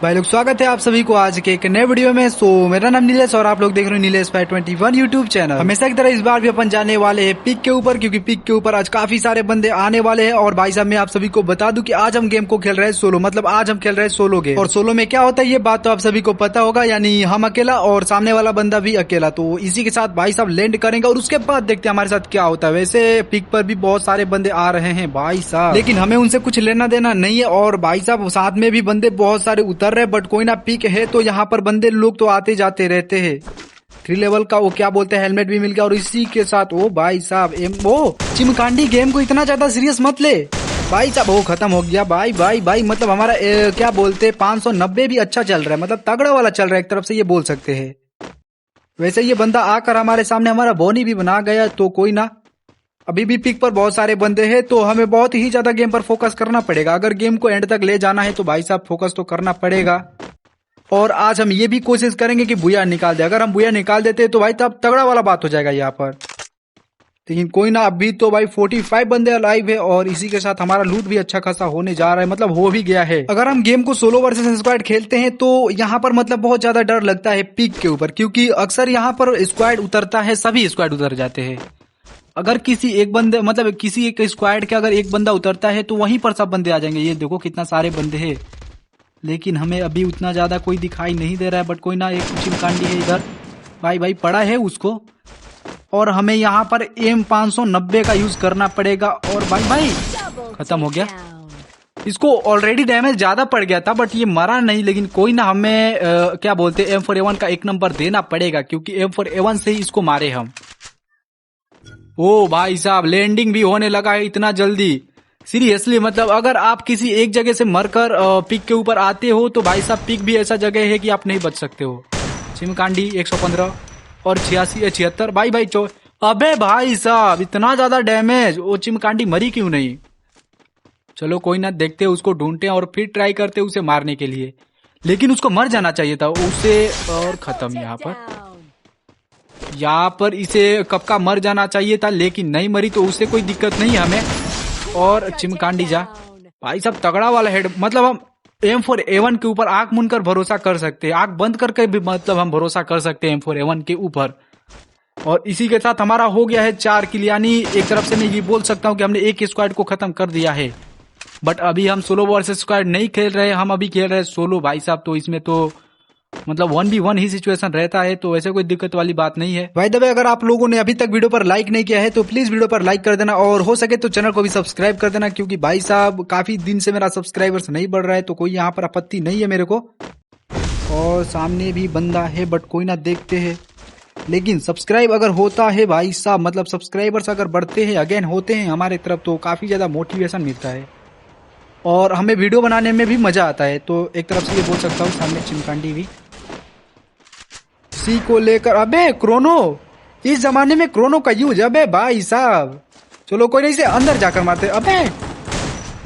भाई लोग स्वागत है आप सभी को आज के एक नए वीडियो में। मेरा नाम नीलेश और आप लोग देख रहे हो नीलेश 521 यूट्यूब चैनल। हमेशा की तरह इस बार भी अपन जाने वाले हैं पिक के ऊपर, क्योंकि पिक के ऊपर आज काफी सारे बंदे आने वाले हैं। और भाई साहब मैं आप सभी को बता दूं कि आज हम गेम को खेल रहे हैं सोलो, मतलब आज हम खेल रहे हैं सोलो गेम। और सोलो में क्या होता है ये बात तो आप सभी को पता होगा, यानी हम अकेला और सामने वाला बंदा भी अकेला। तो इसी के साथ भाई साहब लैंड करेंगे और उसके बाद देखते हैं हमारे साथ क्या होता है। वैसे पिक पर भी बहुत सारे बंदे आ रहे हैं भाई साहब, लेकिन हमें उनसे कुछ लेना देना नहीं है। और भाई साहब साथ में भी बंदे बहुत सारे उतर रहे, बट कोई ना पिक है तो यहाँ पर बंदे लोग तो आते जाते रहते हैं। 3 लेवल का वो क्या बोलते हैं हेलमेट भी मिल गया। और इसी के साथ ओ भाई साहब चिमकांडी गेम को इतना ज्यादा सीरियस मत ले भाई साहब। वो खत्म हो गया भाई भाई भाई, मतलब हमारा क्या बोलते 590 भी अच्छा चल रहा है, मतलब तगड़ा वाला चल रहा है एक तरफ से ये बोल सकते हैं। वैसे ये बंदा आकर हमारे सामने हमारा बोनी भी बना गया, तो कोई ना, अभी भी पिक पर बहुत सारे बंदे हैं तो हमें बहुत ही ज्यादा गेम पर फोकस करना पड़ेगा। अगर गेम को एंड तक ले जाना है तो भाई साहब फोकस तो करना पड़ेगा। और आज हम ये भी कोशिश करेंगे कि बुया निकाल दे। अगर हम बुया निकाल देते तो भाई तब तगड़ा वाला बात हो जाएगा यहाँ पर। लेकिन कोई ना, अभी तो भाई 45 बंदे अलाइव है और इसी के साथ हमारा लूट भी अच्छा खासा होने जा रहा है, मतलब हो भी गया है। अगर हम गेम को सोलो वर्सेस स्क्वाड खेलते हैं तो यहाँ पर मतलब बहुत ज्यादा डर लगता है पिक के ऊपर, क्योंकि अक्सर यहाँ पर स्क्वाड उतरता है, सभी स्क्वाड उतर जाते हैं। अगर किसी एक बंदे मतलब किसी एक स्क्वाड के अगर एक बंदा उतरता है तो वहीं पर सब बंदे आ जाएंगे। ये देखो कितना सारे बंदे हैं, लेकिन हमें अभी उतना ज्यादा कोई दिखाई नहीं दे रहा है। बट कोई ना, एक चिमकांडी है इधर, भाई भाई पड़ा है उसको। और हमें यहाँ पर M590 का यूज करना पड़ेगा। और भाई भाई खत्म हो गया। इसको ऑलरेडी डैमेज ज्यादा पड़ गया था बट ये मरा नहीं। लेकिन कोई ना, हमें क्या बोलते M4A1 का 1 नंबर देना पड़ेगा, क्योंकि M4A1 से ही इसको मारे हम। ओ भाई साहब लैंडिंग भी होने लगा है इतना जल्दी, सीरियसली। मतलब अगर आप किसी एक जगह से मरकर पिक के ऊपर आते हो तो भाई साहब पिक भी ऐसा जगह है कि आप नहीं बच सकते हो। चिमकांडी 115 और 86 76 भाई भाई अबे भाई साहब इतना ज्यादा डैमेज, वो चिमकांडी मरी क्यों नहीं। चलो कोई ना, देखते उसको ढूंढते और फिर ट्राई करते उसे मारने के लिए। लेकिन उसको मर जाना चाहिए था उसे। और खत्म यहाँ पर इसे कब का मर जाना चाहिए था, लेकिन नहीं मरी तो उससे कोई दिक्कत नहीं है हमें। और चिमकांडी जा भाई साहब तगड़ा वाला हेड, मतलब हम M4A1 के ऊपर आंख मूंद कर भरोसा कर सकते हैं, आंख बंद करके भी मतलब हम भरोसा कर सकते हैं M4A1 के ऊपर। और इसी के साथ हमारा हो गया है 4 किल, यानी एक तरफ से मैं ये बोल सकता हूँ कि हमने एक स्क्वाड को खत्म कर दिया है। बट अभी हम सोलो वर्सेस स्क्वाड नहीं खेल रहे, हम अभी खेल रहे हैं सोलो भाई साहब। तो इसमें तो मतलब 1v1 ही सिचुएशन रहता है, तो वैसे कोई दिक्कत वाली बात नहीं है। भाई दबे, अगर आप लोगों ने अभी तक वीडियो पर लाइक नहीं किया है तो प्लीज वीडियो पर लाइक कर देना, और हो सके तो चैनल को भी सब्सक्राइब कर देना, क्योंकि भाई साहब काफी दिन से मेरा सब्सक्राइबर्स नहीं बढ़ रहा है, तो कोई यहाँ पर आपत्ति नहीं है मेरे को। और सामने भी बंदा है बट कोई ना, देखते है। लेकिन सब्सक्राइब अगर होता है भाई साहब, मतलब सब्सक्राइबर्स अगर बढ़ते हैं अगेन होते हैं हमारे तरफ, तो काफी ज्यादा मोटिवेशन मिलता है और हमें वीडियो बनाने में भी मजा आता है। तो एक तरफ से ये बोल सकता हूँ। सामने चिमकांडी भी सी को लेकर, अबे क्रोनो, इस जमाने में क्रोनो का यूज, अबे भाई साहब। चलो कोई नहीं, इसे अंदर जाकर मारते। अबे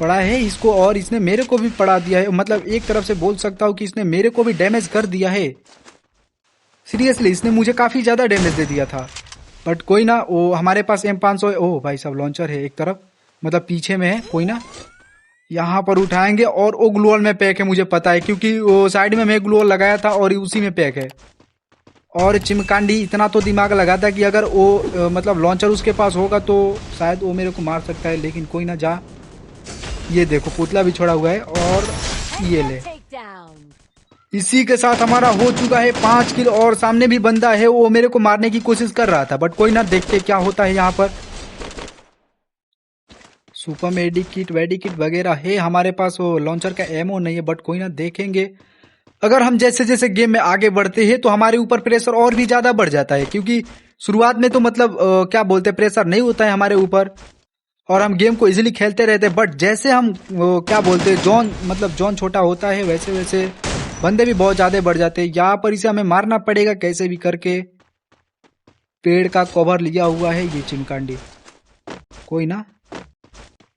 पड़ा है इसको और इसने मेरे को भी पड़ा दिया है, मतलब एक तरफ से बोल सकता हूँ कि इसने मेरे को भी डैमेज कर दिया है। सीरियसली इसने मुझे काफी ज्यादा डैमेज दे दिया था। बट कोई ना, वो हमारे पास M500 ओ भाई साहब लॉन्चर है एक तरफ, मतलब पीछे में है। कोई ना, यहाँ पर उठाएंगे। और वो ग्लूअल में पैक है, मुझे पता है, क्योंकि वो साइड में मैं ग्लूअल लगाया था और उसी में पैक है। और चिमकांडी इतना तो दिमाग लगाता है कि अगर वो मतलब लॉन्चर उसके पास होगा तो शायद वो मेरे को मार सकता है। लेकिन कोई ना, जा, ये देखो पुतला भी छोड़ा हुआ है और ये ले। इसी के साथ हमारा हो चुका है 5 किल। और सामने भी बंदा है, वो मेरे को मारने की कोशिश कर रहा था, बट कोई ना, देखते क्या होता है। यहाँ पर सुपर मेडिक किट वेडी किट वगैरह है हमारे पास, वो लॉन्चर का एमओ नहीं है, बट कोई ना, देखेंगे। अगर हम जैसे जैसे गेम में आगे बढ़ते हैं तो हमारे ऊपर प्रेशर और भी ज्यादा बढ़ जाता है, क्योंकि शुरुआत में तो मतलब क्या बोलते हैं प्रेशर नहीं होता है हमारे ऊपर और हम गेम को इजीली खेलते रहते हैं। बट जैसे हम क्या बोलते हैं जोन, मतलब जोन छोटा होता है, वैसे वैसे बंदे भी बहुत ज्यादा बढ़ जाते हैं। यहाँ पर इसे हमें मारना पड़ेगा कैसे भी करके। पेड़ का कवर लिया हुआ है ये चिमकांडी। कोई ना,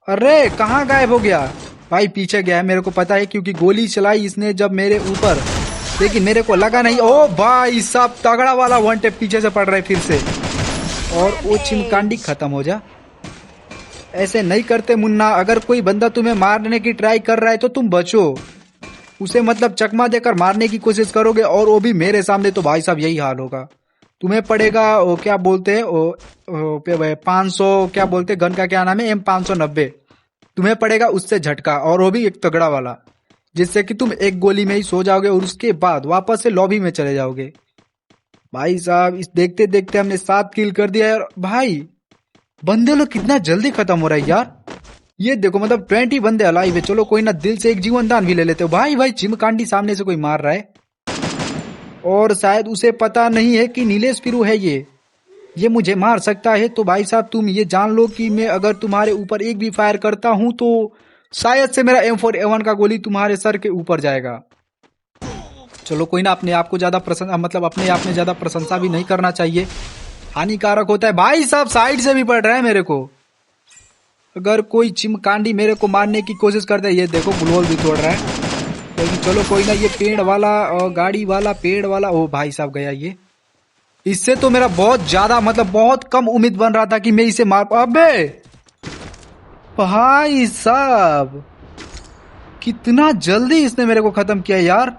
अरे कहाँ गायब हो गया भाई, पीछे गया है, मेरे को पता है, क्योंकि गोली चलाई इसने जब मेरे ऊपर, लेकिन मेरे को लगा नहीं। ओ भाई साहब तगड़ा वाला 1 टैप पीछे से पड़ रहा है फिर से। और वो चिमकांडी खत्म हो जा। ऐसे नहीं करते मुन्ना, अगर कोई बंदा तुम्हें मारने की ट्राई कर रहा है तो तुम बचो। उसे मतलब चकमा देकर मारने की कोशिश करोगे और वो भी मेरे सामने, तो भाई साहब यही हाल होगा। तुम्हें पड़ेगा वो क्या बोलते हैं 500 क्या बोलते हैं, गन का क्या नाम है, M590। तुम्हें पड़ेगा उससे झटका, और वो भी एक तगड़ा वाला, जिससे कि तुम एक गोली में ही सो जाओगे और उसके बाद वापस से लॉबी में चले जाओगे। भाई साहब इस देखते देखते हमने 7 किल कर दिया यार। भाई बंदे लोग कितना जल्दी खत्म हो रहा है यार। ये देखो मतलब 20 बंदे अलाइव है। चलो कोई ना, दिल से एक जीवन दान भी ले लेते हो। भाई चिमकांडी सामने से कोई मार रहा है और शायद उसे पता नहीं है कि नीलेश फिरू है ये मुझे मार सकता है। तो भाई साहब तुम ये जान लो कि मैं अगर तुम्हारे ऊपर एक भी फायर करता हूं तो शायद से मेरा M4A1 का गोली तुम्हारे सर के ऊपर जाएगा। चलो कोई ना, अपने आप को ज्यादा अपने आप में ज्यादा प्रशंसा भी नहीं करना चाहिए, हानिकारक होता है। भाई साहब साइड से भी पड़ रहा है मेरे को। अगर कोई चिमकांडी मेरे को मारने की कोशिश करता है, ये देखो ग्लोल भी तोड़ रहा है। लेकिन चलो कोई ना, ये पेड़ वाला और गाड़ी वाला, पेड़ वाला, ओ भाई साहब गया ये। इससे तो मेरा बहुत ज्यादा बहुत कम उम्मीद बन रहा था कि मैं इसे मार। अबे भाई साहब कितना जल्दी इसने मेरे को खत्म किया यार।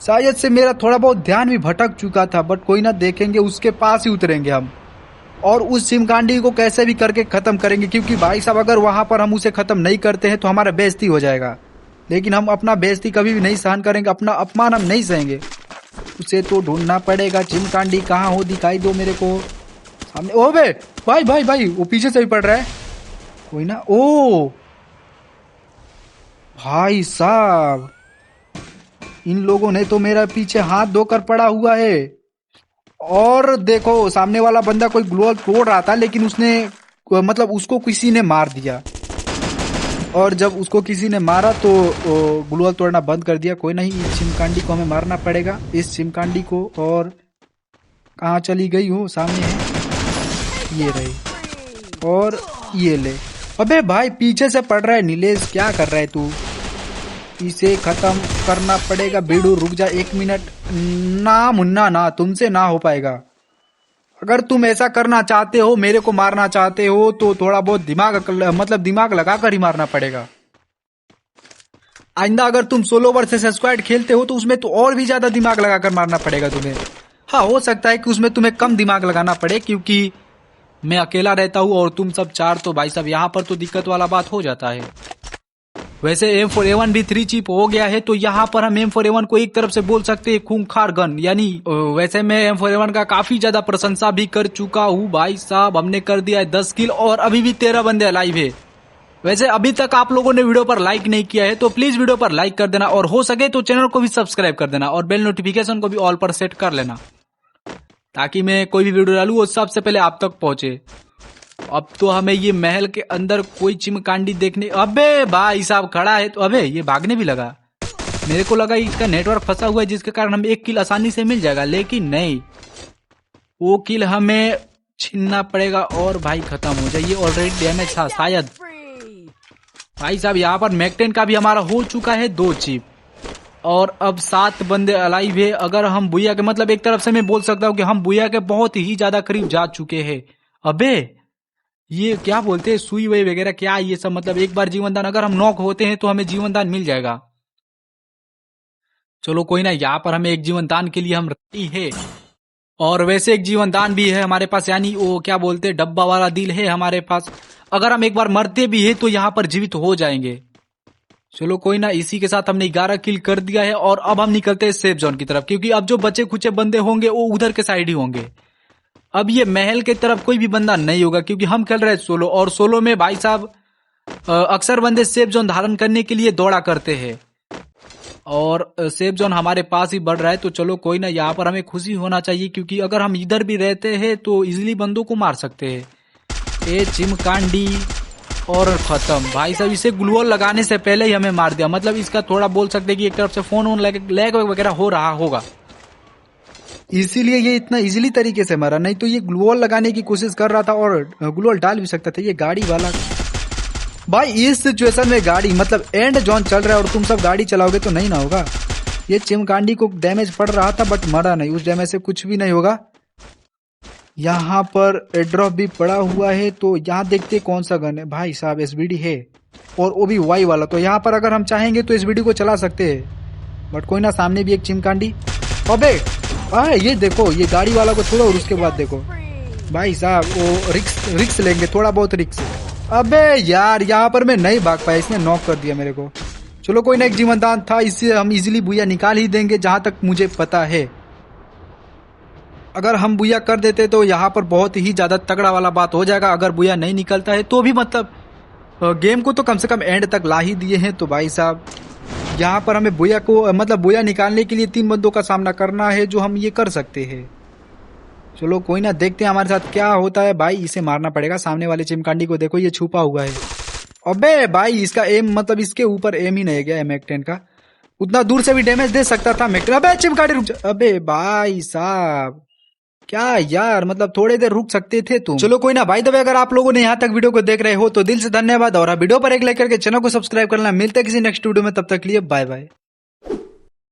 शायद से मेरा थोड़ा बहुत ध्यान भी भटक चुका था, बट कोई ना, देखेंगे, उसके पास ही उतरेंगे हम और उस चिमकांडी को कैसे भी करके खत्म करेंगे। क्योंकि भाई साहब अगर वहां पर हम उसे खत्म नहीं करते हैं तो हमारा बेइज्जती हो जाएगा। लेकिन हम अपना बेइज्जती कभी भी नहीं सहन करेंगे, अपना अपमान हम नहीं सहेंगे। उसे तो ढूंढना पड़ेगा। चिमकांडी कहाँ हो, दिखाई दो मेरे को सामने। ओ बे भाई वो पीछे से भी पड़ रहा है। कोई ना, ओ भाई साहब इन लोगों ने तो मेरा पीछे हाथ धोकर पड़ा हुआ है। और देखो सामने वाला बंदा कोई ग्लोअल तोड़ रहा था, लेकिन उसने उसको किसी ने मार दिया। और जब उसको किसी ने मारा तो ग्लोअल तोड़ना बंद कर दिया। कोई नहीं, इस चिमकांडी को हमें मारना पड़ेगा, इस चिमकांडी को। और कहाँ चली गई हो, सामने है, ये रही, और ये ले। अबे भाई पीछे से पड़ रहा है। नीलेश क्या कर रहा है तू, इसे खत्म करना पड़ेगा। बेडू रुक जा 1 मिनट। ना मुन्ना ना, तुमसे ना हो पाएगा। अगर तुम ऐसा करना चाहते हो, मेरे को मारना चाहते हो, तो थोड़ा बहुत दिमाग लगाकर ही मारना पड़ेगा। आइंदा अगर तुम सोलो वर्सेस स्क्वाड खेलते हो तो उसमें तो और भी ज्यादा दिमाग लगाकर मारना पड़ेगा तुम्हें। हाँ हो सकता है कि उसमें तुम्हें कम दिमाग लगाना पड़े, क्योंकि मैं अकेला रहता हूँ और तुम सब 4। तो भाई साहब यहाँ पर तो दिक्कत वाला बात हो जाता है। वैसे M4A1 भी 3 चिप हो गया है, तो यहाँ पर हम M4A1 को एक तरफ से बोल सकते हैं खूंखार गन। यानी वैसे मैं M4A1 का काफी ज्यादा प्रशंसा भी कर चुका हूँ। भाई साहब हमने कर दिया है 10 किल और अभी भी 13 बंदे अलाइव है। वैसे अभी तक आप लोगों ने वीडियो पर लाइक नहीं किया है तो प्लीज वीडियो पर लाइक कर देना, और हो सके तो चैनल को भी सब्सक्राइब कर देना और बेल नोटिफिकेशन को भी ऑल पर सेट कर लेना, ताकि मैं कोई भी वीडियो डालूं वो सबसे पहले आप तक पहुंचे। अब तो हमें ये महल के अंदर कोई चिमकांडी देखने। अबे भाई साहब खड़ा है तो अबे ये भागने भी लगा। मेरे को लगा इसका नेटवर्क फंसा हुआ है जिसके कारण हमें 1 किल आसानी से मिल जाएगा, लेकिन नहीं, वो किल हमें छीनना पड़ेगा। और भाई खत्म हो जाइए, ऑलरेडी डैमेज था शायद। भाई साहब यहाँ पर मैक-10 का भी हमारा हो चुका है 2 चिप, और अब 7 बंदे अलाइव है। अगर हम बुया के एक तरफ से मैं बोल सकता हूँ कि हम बुया के बहुत ही ज्यादा करीब जा चुके हैं। अबे ये क्या बोलते हैं, सुई वही वगैरह क्या, ये सब एक बार जीवनदान, अगर हम नॉक होते हैं तो हमें जीवनदान मिल जाएगा। चलो कोई ना, यहाँ पर हमें एक जीवनदान के लिए हम रेडी है। और वैसे एक जीवनदान भी है हमारे पास, यानी वो क्या बोलते हैं डब्बा वाला दिल है हमारे पास। अगर हम एक बार मरते भी है तो यहाँ पर जीवित हो जाएंगे। चलो कोई ना, इसी के साथ हमने 11 किल कर दिया है। और अब हम निकलते हैं सेफ जोन की तरफ, क्योंकि अब जो बचे खुचे बंदे होंगे वो उधर के साइड ही होंगे। अब ये महल के तरफ कोई भी बंदा नहीं होगा, क्योंकि हम खेल रहे हैं सोलो, और सोलो में भाई साहब अक्सर बंदे सेफ जोन धारण करने के लिए दौड़ा करते हैं, और सेफ जोन हमारे पास ही बढ़ रहा है। तो चलो कोई ना, यहाँ पर हमें खुशी होना चाहिए, क्योंकि अगर हम इधर भी रहते हैं तो इजिली बंदों को मार सकते हैं। ए चिमकांडी, और खत्म। भाई साहब इसे ग्लूअल लगाने से पहले ही हमें मार दिया। इसका थोड़ा बोल सकते हैं कि एक तरफ से फोन लैग वगैरह हो रहा होगा, इसीलिए ये इतना इजीली तरीके से मरा। नहीं तो ये ग्लूअल लगाने की कोशिश कर रहा था और ग्लूअल डाल भी सकता था। ये गाड़ी वाला भाई, इस सिचुएशन में गाड़ी एंड जोन चल रहा है और तुम सब गाड़ी चलाओगे तो नहीं ना होगा। ये चिमकांडी को डैमेज पड़ रहा था बट मरा नहीं, उस डैमेज से कुछ भी नहीं होगा। यहाँ पर एड्रॉप भी पड़ा हुआ है, तो यहाँ देखते कौन सा गन है। भाई साहब SVD है, और वो भी वाई वाला। तो यहाँ पर अगर हम चाहेंगे तो SVD को चला सकते हैं। बट कोई ना, सामने भी एक चिमकांडी। अबे ये देखो, ये गाड़ी वाला को छोड़ो और उसके बाद देखो भाई साहब, वो रिक्स लेंगे, थोड़ा बहुत रिक्स। अबे यार, यहाँ पर मैं नहीं भाग पाया, इसने नॉक कर दिया मेरे को। चलो कोई ना, एक जीवनदान था, इससे हम इजीली बुया निकाल ही देंगे जहां तक मुझे पता है। अगर हम बुया कर देते तो यहाँ पर बहुत ही ज्यादा तगड़ा वाला बात हो जाएगा। अगर बुया नहीं निकलता है तो भी मतलब गेम को तो कम से कम एंड तक ला ही दिए हैं। तो भाई साहब, यहाँ पर हमें बुया को मतलब बुया निकालने के लिए 3 बंदों का सामना करना है, जो हम ये कर सकते हैं। चलो कोई ना, देखते हैं हमारे साथ क्या होता है। भाई इसे मारना पड़ेगा, सामने वाले चिमकांडी को देखो, ये छुपा हुआ है। अबे भाई, इसका एम मतलब इसके ऊपर एम ही नहीं गया मैक-10 का, उतना दूर से भी डैमेज दे सकता था मैक-10। अबे चिमकांडी रुक जा। अबे भाई साहब, क्या यार, मतलब थोड़ी देर रुक सकते थे तुम। चलो कोई ना भाई, दबे अगर आप लोगों ने यहाँ तक वीडियो को देख रहे हो तो दिल से धन्यवाद, और वीडियो पर एक लाइक करके चैनल को सब्सक्राइब करना। मिलते हैं किसी नेक्स्ट वीडियो में, तब तक के लिए बाय बाय।